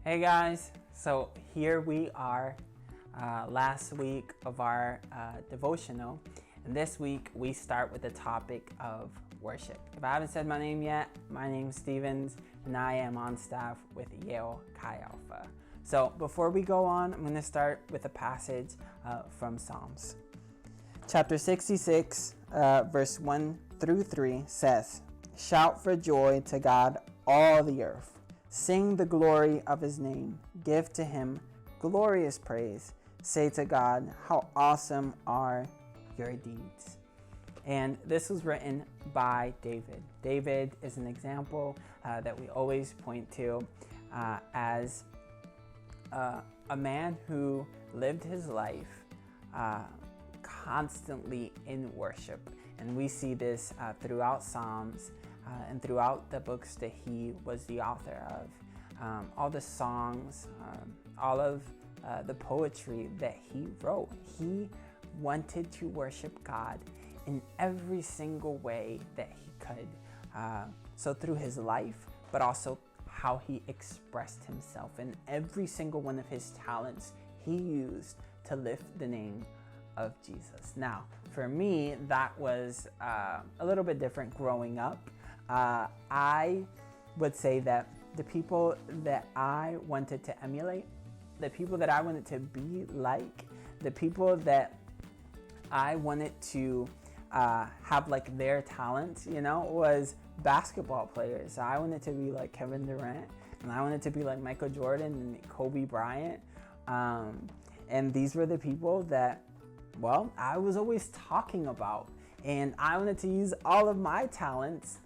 Hey guys, so here we are, last week of our devotional, and this week we start with the topic of worship. If I haven't said my name yet, my name's Stevens, and I am on staff with Yale Chi Alpha. So before we go on, I'm going to start with a passage from Psalms. Chapter 66, verse 1 through 3 says, "Shout for joy to God, all the earth. Sing the glory of his name. Give to him glorious praise. Say to God, how awesome are your deeds." And this was written by David. David is an example that we always point to as a man who lived his life constantly in worship. And we see this throughout Psalms and throughout the books that he was the author of. All the songs, all of the poetry that he wrote. He wanted to worship God in every single way that he could. So through his life, but also how he expressed himself, and every single one of his talents he used to lift the name of Jesus. Now, for me, that was a little bit different growing up. I would say that the people that I wanted to emulate, the people that I wanted to be like, the people that I wanted to have like their talents, was basketball players. So I wanted to be like Kevin Durant, and I wanted to be like Michael Jordan and Kobe Bryant. And these were the people that, I was always talking about. And I wanted to use all of my talents,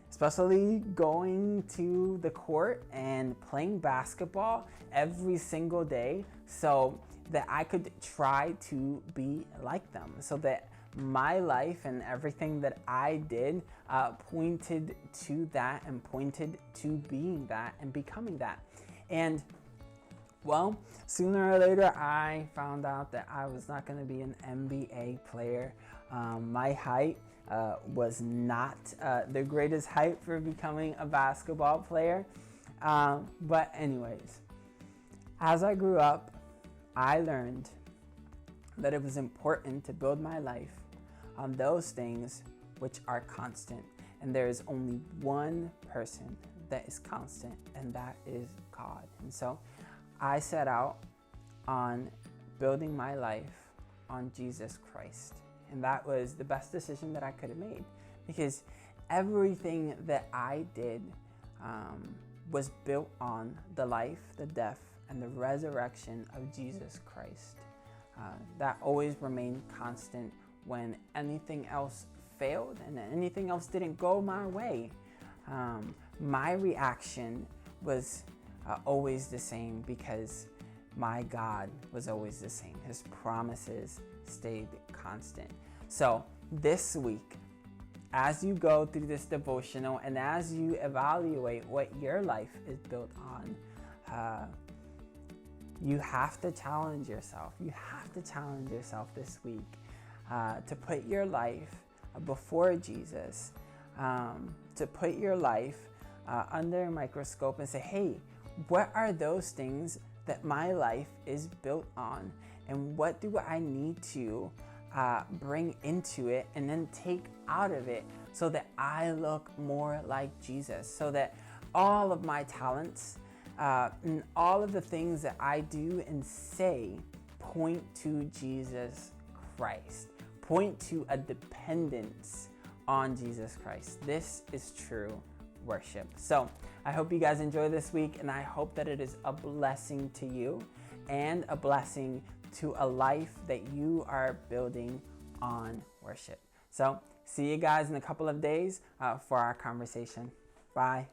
especially going to the court and playing basketball every single day, so that I could try to be like them, so that my life and everything that I did pointed to that and pointed to being that and becoming that. And sooner or later, I found out that I was not going to be an NBA player. My height was not the greatest height for becoming a basketball player. But anyways, as I grew up, I learned that it was important to build my life on those things which are constant. And there is only one person that is constant, and that is God. And so I set out on building my life on Jesus Christ. And that was the best decision that I could have made, because everything that I did was built on the life, the death, and the resurrection of Jesus Christ. That always remained constant when anything else failed and anything else didn't go my way. My reaction was always the same, because my God was always the same. His promises stayed constant. So this week, as you go through this devotional and as you evaluate what your life is built on, you have to challenge yourself. You have to challenge yourself this week to put your life before Jesus, to put your life under a microscope and say, hey, what are those things that my life is built on? And what do I need to bring into it and then take out of it so that I look more like Jesus? So that all of my talents and all of the things that I do and say point to Jesus Christ, point to a dependence on Jesus Christ. This is true worship. So I hope you guys enjoy this week, and I hope that it is a blessing to you and a blessing to a life that you are building on worship. So see you guys in a couple of days for our conversation. Bye.